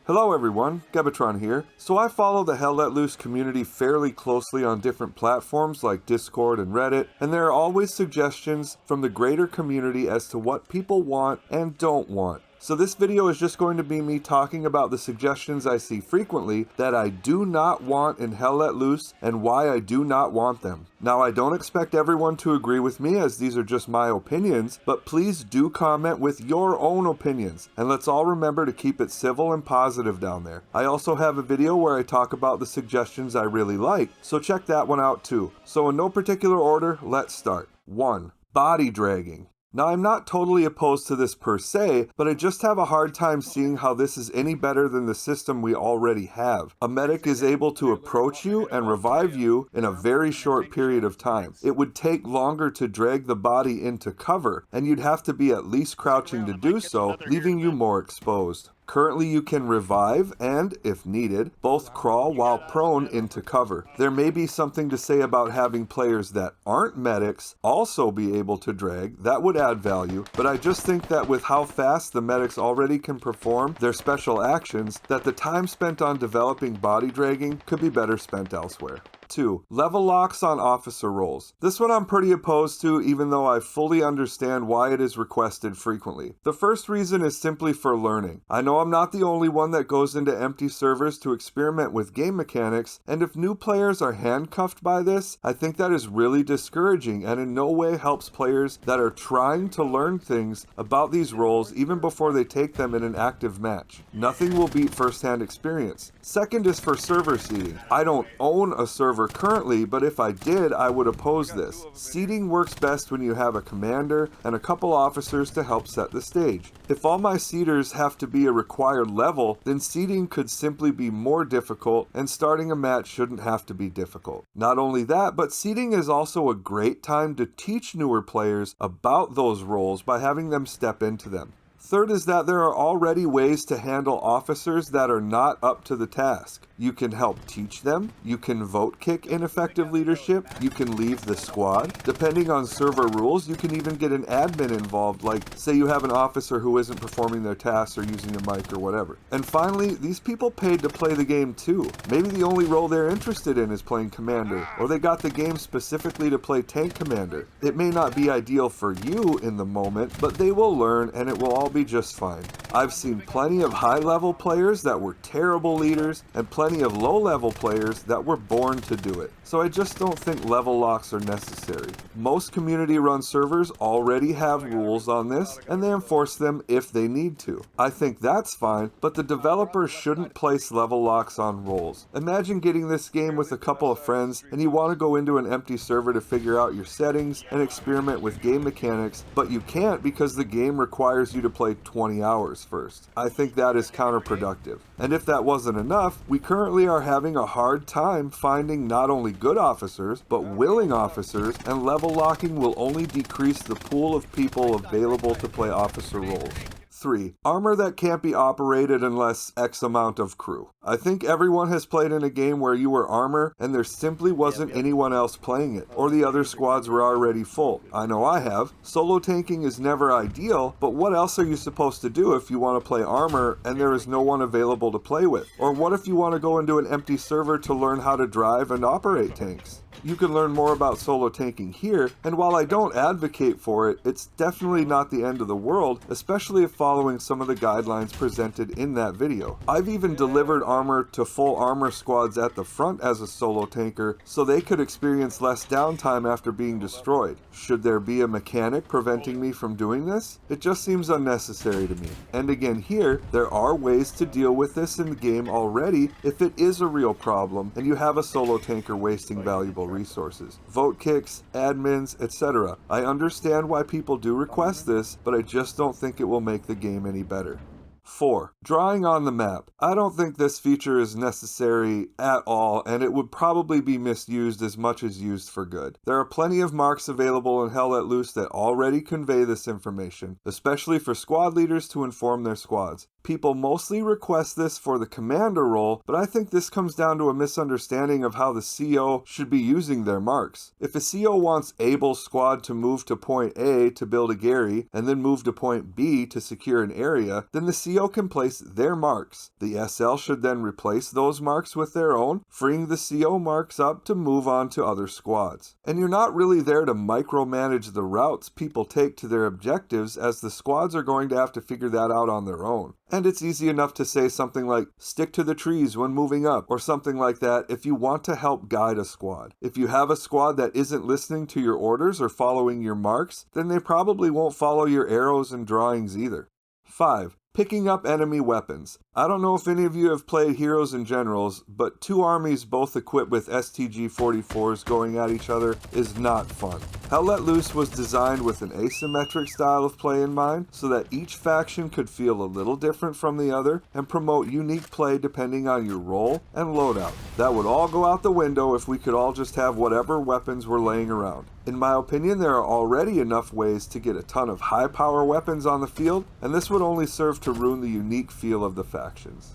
Hello everyone, Gebatron here. So I follow the Hell Let Loose community fairly closely on different platforms like Discord and Reddit, and there are always suggestions from the greater community as to what people want and don't want. So this video is just going to be me talking about the suggestions I see frequently that I do not want in Hell Let Loose and why I do not want them. Now I don't expect everyone to agree with me as these are just my opinions, but please do comment with your own opinions, and let's all remember to keep it civil and positive down there. I also have a video where I talk about the suggestions I really like, so check that one out too. So in no particular order, let's start. 1. Body dragging. Now, I'm not totally opposed to this per se, but I just have a hard time seeing how this is any better than the system we already have. A medic is able to approach you and revive you in a very short period of time. It would take longer to drag the body into cover, and you'd have to be at least crouching to do so, leaving you more exposed. Currently you can revive and, if needed, both crawl while prone into cover. There may be something to say about having players that aren't medics also be able to drag. That would add value, but I just think that with how fast the medics already can perform their special actions, that the time spent on developing body dragging could be better spent elsewhere. 2. Level locks on officer roles. This one I'm pretty opposed to, even though I fully understand why it is requested frequently. The first reason is simply for learning. I know I'm not the only one that goes into empty servers to experiment with game mechanics, and if new players are handcuffed by this, I think that is really discouraging and in no way helps players that are trying to learn things about these roles even before they take them in an active match. Nothing will beat first-hand experience. Second is for server seating. I don't own a server currently, but if I did, I would oppose this. Seating works best when you have a commander and a couple officers to help set the stage. If all my seaters have to be a required level, then seating could simply be more difficult, and starting a match shouldn't have to be difficult. Not only that, but seating is also a great time to teach newer players about those roles by having them step into them. Third is that there are already ways to handle officers that are not up to the task. You can help teach them, you can vote kick ineffective leadership, you can leave the squad. Depending on server rules, you can even get an admin involved, like say you have an officer who isn't performing their tasks or using a mic or whatever. And finally, these people paid to play the game too. Maybe the only role they're interested in is playing commander, or they got the game specifically to play tank commander. It may not be ideal for you in the moment, but they will learn and it will all be just fine. I've seen plenty of high-level players that were terrible leaders and plenty of low-level players that were born to do it. So I just don't think level locks are necessary. Most community-run servers already have rules on this, and they enforce them if they need to. I think that's fine, but the developers shouldn't place level locks on roles. Imagine getting this game with a couple of friends, and you want to go into an empty server to figure out your settings and experiment with game mechanics, but you can't because the game requires you to play 20 hours first. I think that is counterproductive. And if that wasn't enough, we currently are having a hard time finding not only good officers, but willing officers, and level locking will only decrease the pool of people available to play officer roles. 3. Armor that can't be operated unless X amount of crew. I think everyone has played in a game where you were armor and there simply wasn't anyone else playing it, or the other squads were already full. I know I have. Solo tanking is never ideal, but what else are you supposed to do if you want to play armor and there is no one available to play with? Or what if you want to go into an empty server to learn how to drive and operate tanks? You can learn more about solo tanking here, and while I don't advocate for it, it's definitely not the end of the world, especially if following some of the guidelines presented in that video. I've even delivered armor to full armor squads at the front as a solo tanker, so they could experience less downtime after being destroyed. Should there be a mechanic preventing me from doing this? It just seems unnecessary to me. And again here, there are ways to deal with this in the game already if it is a real problem and you have a solo tanker wasting valuable resources. Vote kicks, admins, etc. I understand why people do request this, but I just don't think it will make the game any better. 4. Drawing on the map. I don't think this feature is necessary at all, and it would probably be misused as much as used for good. There are plenty of marks available in Hell Let Loose that already convey this information, especially for squad leaders to inform their squads. People mostly request this for the commander role, but I think this comes down to a misunderstanding of how the CO should be using their marks. If a CO wants Abel's squad to move to point A to build a Gary, and then move to point B to secure an area, then the CO can place their marks. The SL should then replace those marks with their own, freeing the CO marks up to move on to other squads. And you're not really there to micromanage the routes people take to their objectives, as the squads are going to have to figure that out on their own. And it's easy enough to say something like, stick to the trees when moving up, or something like that if you want to help guide a squad. If you have a squad that isn't listening to your orders or following your marks, then they probably won't follow your arrows and drawings either. 5. Picking up enemy weapons. I don't know if any of you have played Heroes and Generals, but two armies both equipped with STG-44s going at each other is not fun. Hell Let Loose was designed with an asymmetric style of play in mind, so that each faction could feel a little different from the other and promote unique play depending on your role and loadout. That would all go out the window if we could all just have whatever weapons were laying around. In my opinion, there are already enough ways to get a ton of high power weapons on the field, and this would only serve to ruin the unique feel of the factions.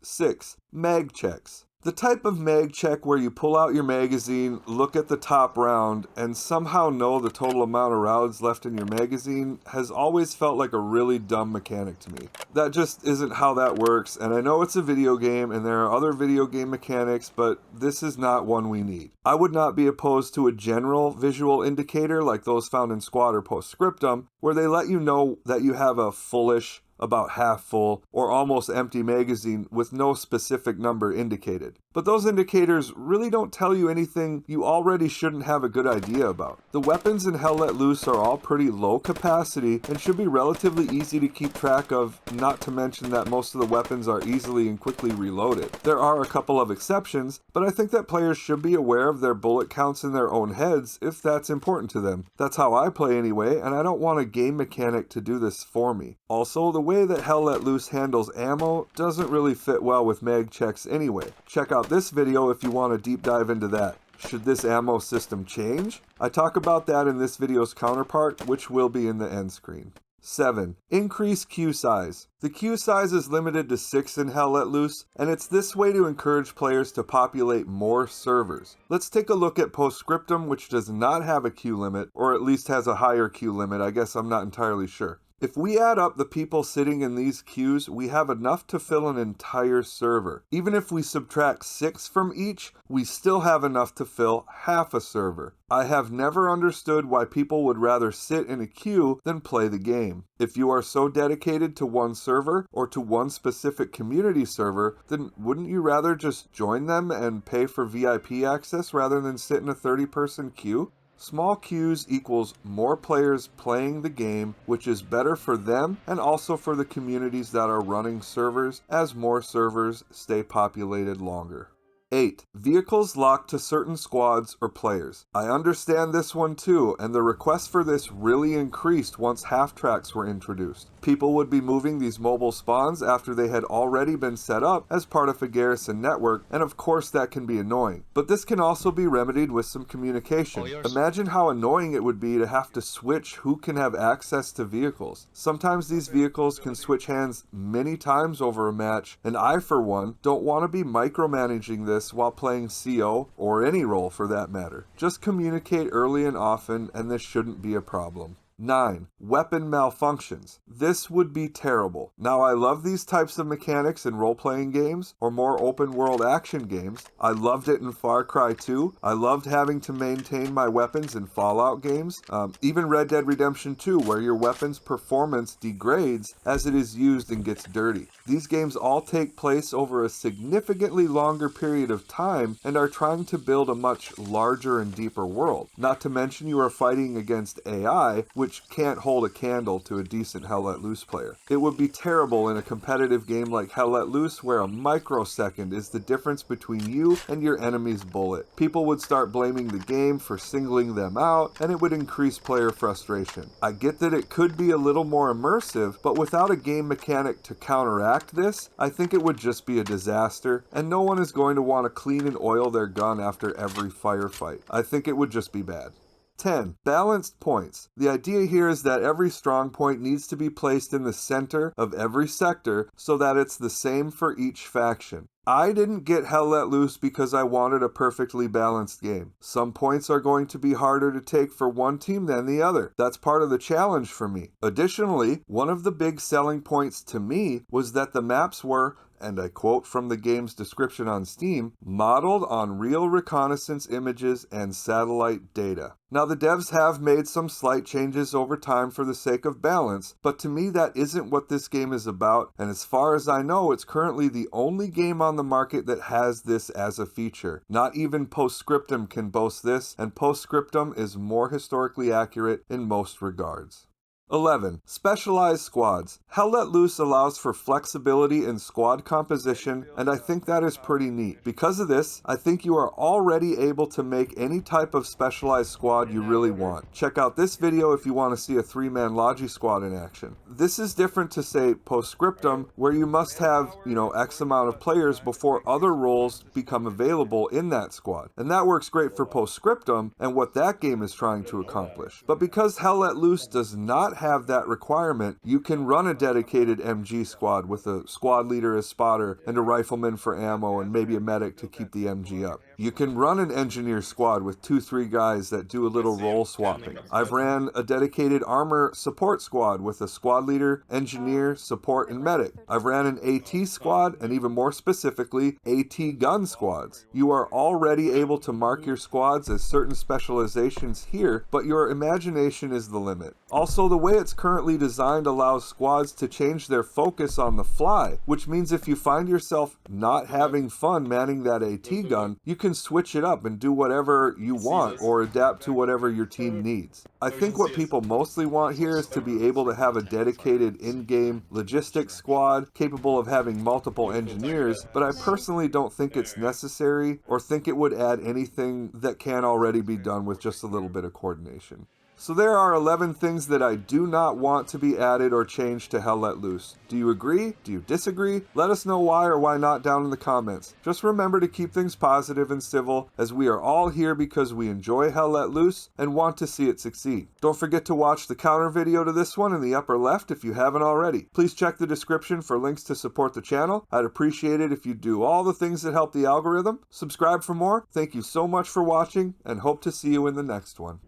6. Mag checks. The type of mag check where you pull out your magazine, look at the top round, and somehow know the total amount of rounds left in your magazine has always felt like a really dumb mechanic to me. That just isn't how that works, and I know it's a video game and there are other video game mechanics, but this is not one we need. I would not be opposed to a general visual indicator like those found in Squad or Postscriptum, where they let you know that you have a fullish, about half full, or almost empty magazine with no specific number indicated. But those indicators really don't tell you anything you already shouldn't have a good idea about. The weapons in Hell Let Loose are all pretty low capacity and should be relatively easy to keep track of, not to mention that most of the weapons are easily and quickly reloaded. There are a couple of exceptions, but I think that players should be aware of their bullet counts in their own heads if that's important to them. That's how I play anyway, and I don't want a game mechanic to do this for me. Also, the way that Hell Let Loose handles ammo doesn't really fit well with mag checks anyway. Check out this video if you want a deep dive into that. Should this ammo system change? I talk about that in this video's counterpart, which will be in the end screen. 7. Increase queue size. The queue size is limited to 6 in Hell Let Loose, and it's this way to encourage players to populate more servers. Let's take a look at Postscriptum, which does not have a queue limit, or at least has a higher queue limit. I guess I'm not entirely sure. If we add up the people sitting in these queues, we have enough to fill an entire server. Even if we subtract 6 from each, we still have enough to fill half a server. I have never understood why people would rather sit in a queue than play the game. If you are so dedicated to one server or to one specific community server, then wouldn't you rather just join them and pay for VIP access rather than sit in a 30-person queue? Small queues equals more players playing the game, which is better for them and also for the communities that are running servers, as more servers stay populated longer. 8. Vehicles locked to certain squads or players. I understand this one too, and the requests for this really increased once half-tracks were introduced. People would be moving these mobile spawns after they had already been set up as part of a garrison network, and of course that can be annoying. But this can also be remedied with some communication. Imagine how annoying it would be to have to switch who can have access to vehicles. Sometimes these vehicles can switch hands many times over a match, and I, for one, don't want to be micromanaging this while playing CO, or any role for that matter. Just communicate early and often, and this shouldn't be a problem. 9. Weapon malfunctions. This would be terrible. Now, I love these types of mechanics in role-playing games or more open-world action games. I loved it in Far Cry 2. I loved having to maintain my weapons in Fallout games. Even Red Dead Redemption 2, where your weapon's performance degrades as it is used and gets dirty. These games all take place over a significantly longer period of time and are trying to build a much larger and deeper world. Not to mention you are fighting against AI, which can't hold a candle to a decent Hell Let Loose player. It would be terrible in a competitive game like Hell Let Loose where a microsecond is the difference between you and your enemy's bullet. People would start blaming the game for singling them out, and it would increase player frustration. I get that it could be a little more immersive, but without a game mechanic to counteract this, I think it would just be a disaster, and no one is going to want to clean and oil their gun after every firefight. I think it would just be bad. 10. Balanced points. The idea here is that every strong point needs to be placed in the center of every sector so that it's the same for each faction. I didn't get Hell Let Loose because I wanted a perfectly balanced game. Some points are going to be harder to take for one team than the other. That's part of the challenge for me. Additionally, one of the big selling points to me was that the maps were, and I quote from the game's description on Steam, modeled on real reconnaissance images and satellite data. Now, the devs have made some slight changes over time for the sake of balance, but to me that isn't what this game is about, and as far as I know, it's currently the only game on the market that has this as a feature. Not even Postscriptum can boast this, and Postscriptum is more historically accurate in most regards. 11. Specialized squads. Hell Let Loose allows for flexibility in squad composition, and I think that is pretty neat. Because of this, I think you are already able to make any type of specialized squad you really want. Check out this video if you want to see a 3-man Logi squad in action. This is different to, say, Postscriptum, where you must have, X amount of players before other roles become available in that squad. And that works great for Postscriptum and what that game is trying to accomplish. But because Hell Let Loose does not have that requirement, you can run a dedicated MG squad with a squad leader as spotter and a rifleman for ammo and maybe a medic to keep the MG up. You can run an engineer squad with 2-3 guys that do a little role swapping. I've ran a dedicated armor support squad with a squad leader, engineer, support, and medic. I've ran an AT squad and even more specifically, AT gun squads. You are already able to mark your squads as certain specializations here, but your imagination is the limit. Also, the way it's currently designed allows squads to change their focus on the fly, which means if you find yourself not having fun manning that AT gun, you can switch it up and do whatever you want or adapt to whatever your team needs. I think what people mostly want here is to be able to have a dedicated in-game logistics squad capable of having multiple engineers, but I personally don't think it's necessary or think it would add anything that can already be done with just a little bit of coordination. So there are 11 things that I do not want to be added or changed to Hell Let Loose. Do you agree? Do you disagree? Let us know why or why not down in the comments. Just remember to keep things positive and civil, as we are all here because we enjoy Hell Let Loose and want to see it succeed. Don't forget to watch the counter video to this one in the upper left if you haven't already. Please check the description for links to support the channel. I'd appreciate it if you do all the things that help the algorithm. Subscribe for more. Thank you so much for watching and hope to see you in the next one.